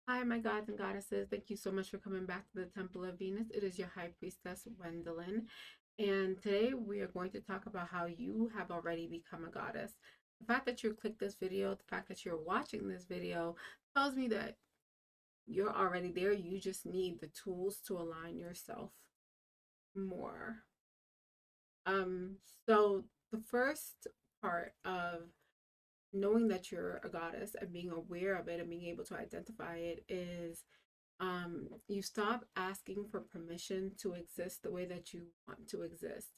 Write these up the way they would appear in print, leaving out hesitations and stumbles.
Hi, my gods and goddesses. Thank you so much for coming back to the Temple of Venus. It is your High Priestess, Gwendolyn. And today we are going to talk about how you have already become a goddess. The fact that you clicked this video, the fact that you're watching this video tells me that you're already there. You just need the tools to align yourself more. Um, so the first part of knowing that you're a goddess and being aware of it and being able to identify it is you stop asking for permission to exist the way that you want to exist.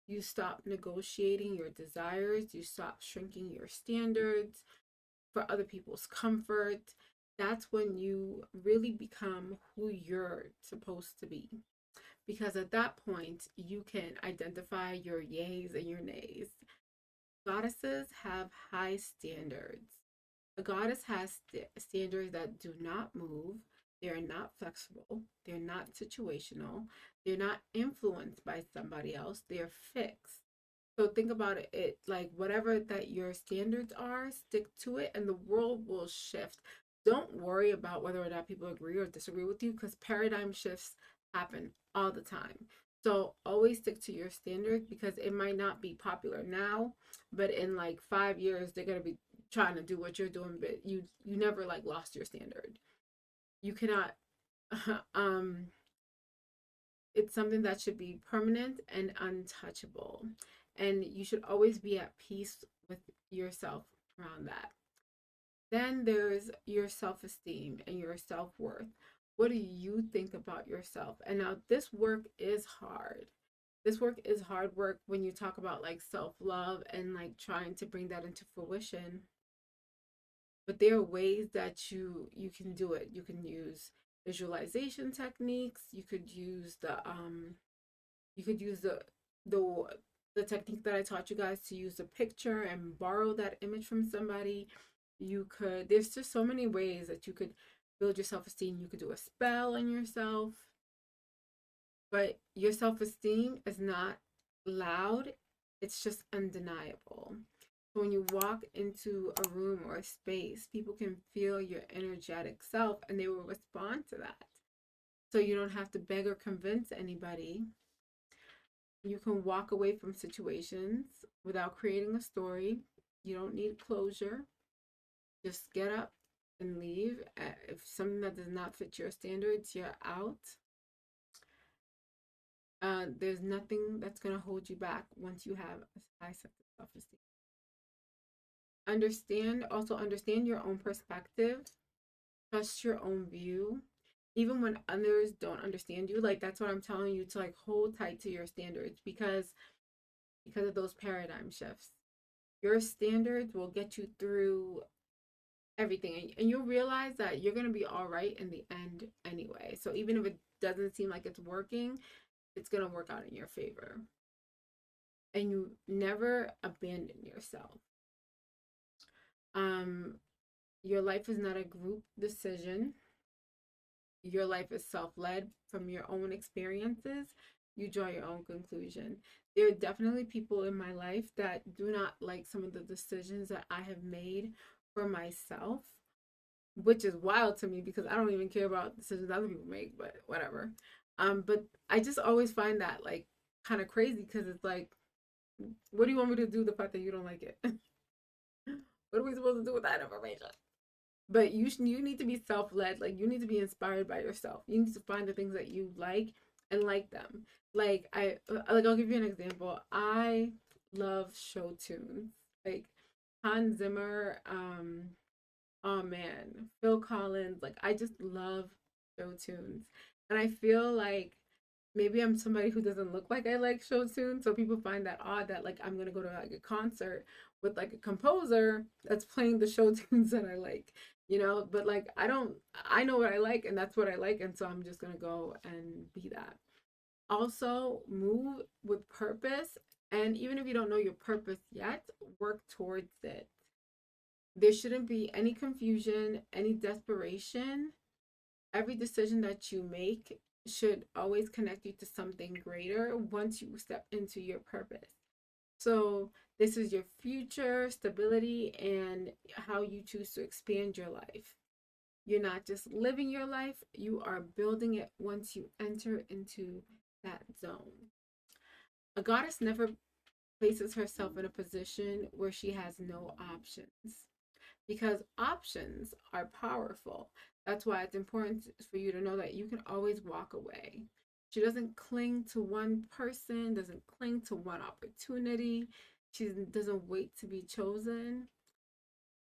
You stop negotiating your desires. You stop shrinking your standards for other people's comfort. That's when you really become who you're supposed to be. Because at that point, you can identify your yays and your nays. Goddesses have high standards. A goddess has standards that do not move. They're not flexible. They're not situational. They're not influenced by somebody else. They're fixed. So think about it like whatever that your standards are, stick to it and the world will shift. Don't worry about whether or not people agree or disagree with you because paradigm shifts happen all the time. So always stick to your standards because it might not be popular now, but in like 5 years they're gonna be trying to do what you're doing, but you never like lost your standard. You cannot um it's something that should be permanent and untouchable. And you should always be at peace with yourself around that. Then there's your self esteem and your self worth. What do you think about yourself? And now, this work is hard. This work is hard work when you talk about like self love and like trying to bring that into fruition. But there are ways that you can do it. You can use visualization techniques. You could use the the technique that I taught you guys to use a picture and borrow that image from somebody. You could there's just so many ways that you could build your self-esteem. You could do a spell on yourself, but your self-esteem is not loud. It's just undeniable. So when you walk into a room or a space, people can feel your energetic self and they will respond to that. So you don't have to beg or convince anybody. You can walk away from situations without creating a story. You don't need closure. Just get up and leave. If something that does not fit your standards, you're out. There's nothing that's going to hold you back once you have a high sense of self-esteem. Also understand your own perspective. Trust your own view. Even when others don't understand you, like that's what I'm telling you to like hold tight to your standards because of those paradigm shifts. Your standards will get you through everything and you'll realize that you're going to be all right in the end anyway. So even if it doesn't seem like it's working, it's going to work out in your favor. And you never abandon yourself. Um your life is not a group decision. Your life is self-led from your own experiences. You draw your own conclusion. There are definitely people in my life that do not like some of the decisions that I have made for myself, which is wild to me because I don't even care about decisions other people make, but whatever. But I just always find that like kind of crazy because it's like, what do you want me to do the fact that you don't like it? What are we supposed to do with that information? But you need to be self-led. Like you need to be inspired by yourself. You need to find the things that you like and like them. I'll give you an example. I love show tunes. Like Hans Zimmer, oh man, Phil Collins. Like I just love show tunes. And I feel like maybe I'm somebody who doesn't look like I like show tunes, so people find that odd that like I'm gonna go to like a concert with like a composer that's playing the show tunes that I like, But like I know what I like and that's what I like, and so I'm just gonna go and be that. Also, move with purpose, and even if you don't know your purpose yet, work towards it. There shouldn't be any confusion, any desperation. Every decision that you make should always connect you to something greater once you step into your purpose. So, this is your future stability and how you choose to expand your life. You're not just living your life, you are building it once you enter into that zone. A goddess never places herself in a position where she has no options, because options are powerful. That's why it's important for you to know that you can always walk away. She doesn't cling to one person, doesn't cling to one opportunity. She doesn't wait to be chosen.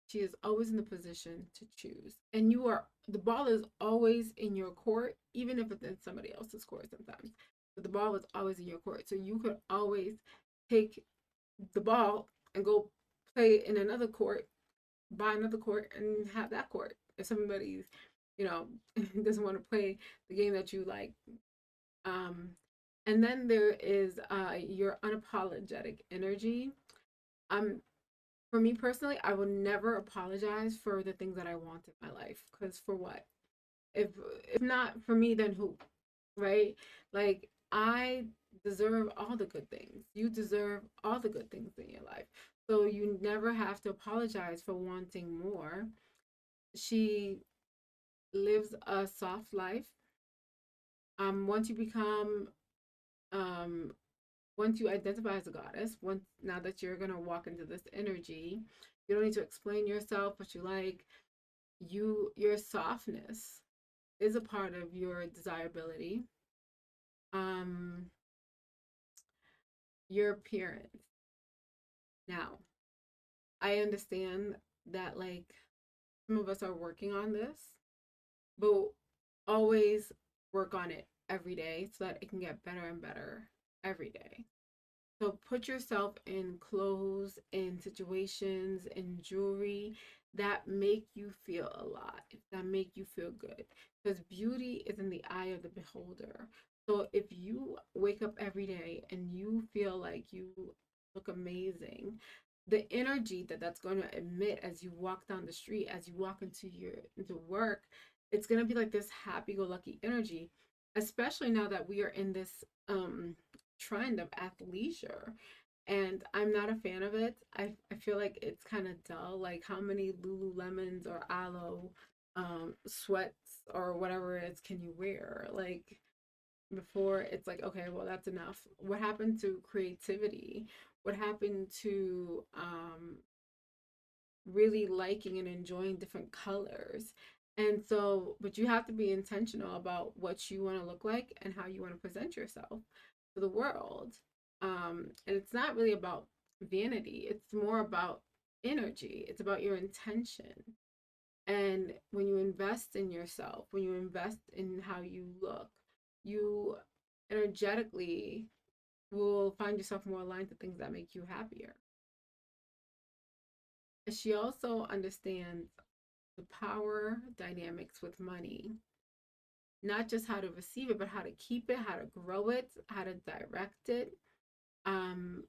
She is always in the position to choose. And the ball is always in your court, even if it's in somebody else's court sometimes. But the ball is always in your court. So you could always take the ball and go play in another court, buy another court, and have that court. If somebody's, you know, doesn't want to play the game that you like. Um, and then there is your unapologetic energy. Um, for me personally, I will never apologize for the things that I want in my life. Because for what? If if not for me, then who? Right? Like I deserve all the good things. You deserve all the good things in your life. So you never have to apologize for wanting more. She lives a soft life. Once you become um once you identify as a goddess, once now that you're gonna walk into this energy, you don't need to explain yourself, what you like. Your softness is a part of your desirability. Um, your appearance. Now, I understand that like some of us are working on this, but always work on it every day so that it can get better and better every day. So put yourself in clothes, in situations, in jewelry that make you feel alive, that make you feel good. Because beauty is in the eye of the beholder. So if you wake up every day and you feel like you look amazing, the energy that that's going to emit as you walk down the street, as you walk into work, it's going to be like this happy-go-lucky energy, especially now that we are in this trend of athleisure, and I'm not a fan of it. I feel like it's kind of dull. Like how many Lululemons or Aloe sweats or whatever it is can you wear? Like before it's like, okay, well that's enough. What happened to creativity? What happened to really liking and enjoying different colors? And so, but you have to be intentional about what you want to look like and how you want to present yourself to the world. And it's not really about vanity, it's more about energy, it's about your intention. And when you invest in yourself, when you invest in how you look, you energetically will find yourself more aligned to things that make you happier. She also understands the power dynamics with money, not just how to receive it, but how to keep it, how to grow it, how to direct it. Um,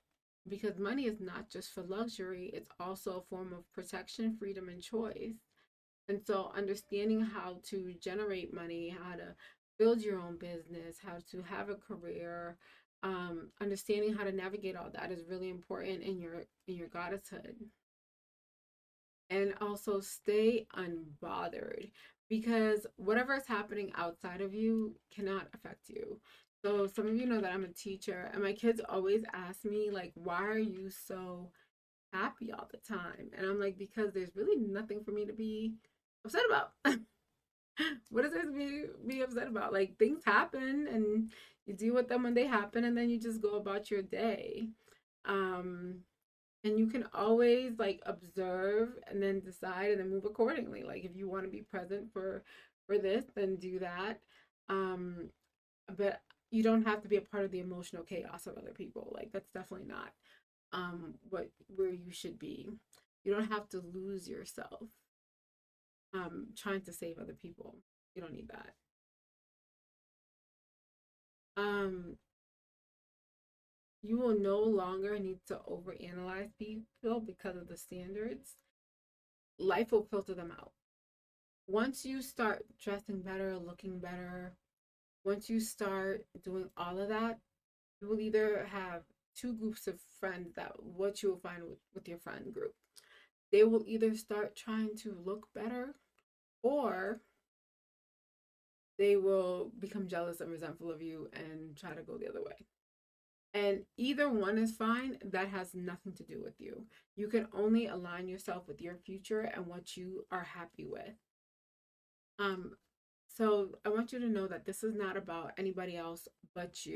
because money is not just for luxury, it's also a form of protection, freedom, and choice. And so, understanding how to generate money, how to build your own business, how to have a career, understanding how to navigate all that is really important in your goddesshood. And also stay unbothered, because whatever is happening outside of you cannot affect you. So some of you know that I'm a teacher, and my kids always ask me like, why are you so happy all the time? And I'm like, because there's really nothing for me to be upset about. What is there to be upset about? Like things happen and you deal with them when they happen, and then you just go about your day. um and you can always like observe and then decide and then move accordingly. Like if you want to be present for this, then do that. um but you don't have to be a part of the emotional chaos of other people. Like that's definitely not what where you should be. You don't have to lose yourself trying to save other people. You don't need that. um you will no longer need to overanalyze people because of the standards. Life will filter them out. Once you start dressing better, looking better, once you start doing all of that, you will either have two groups of friends. That what you will find with your friend group. They will either start trying to look better, or they will become jealous and resentful of you and try to go the other way. And either one is fine. That has nothing to do with you. You can only align yourself with your future and what you are happy with. Um, so I want you to know that this is not about anybody else but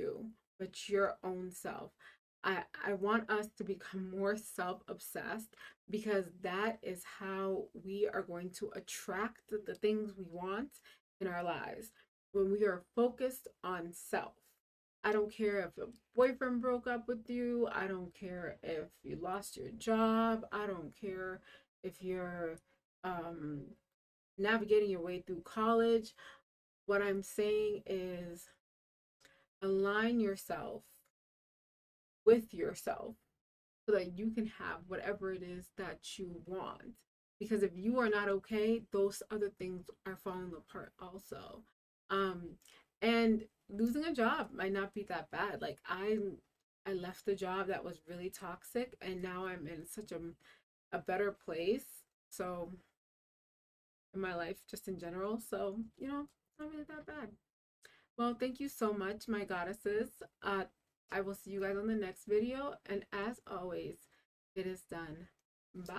your own self. I want us to become more self-obsessed because that is how we are going to attract the things we want in our lives. When we are focused on self. I don't care if a boyfriend broke up with you. I don't care if you lost your job. I don't care if you're um navigating your way through college. What I'm saying is align yourself with yourself so that you can have whatever it is that you want. Because if you are not okay, those other things are falling apart also. Um, and losing a job might not be that bad. Like I left a job that was really toxic and now I'm in such a better place. So in my life just in general. So, it's not really that bad. Well, thank you so much, my goddesses. I will see you guys on the next video. And as always, it is done. Bye.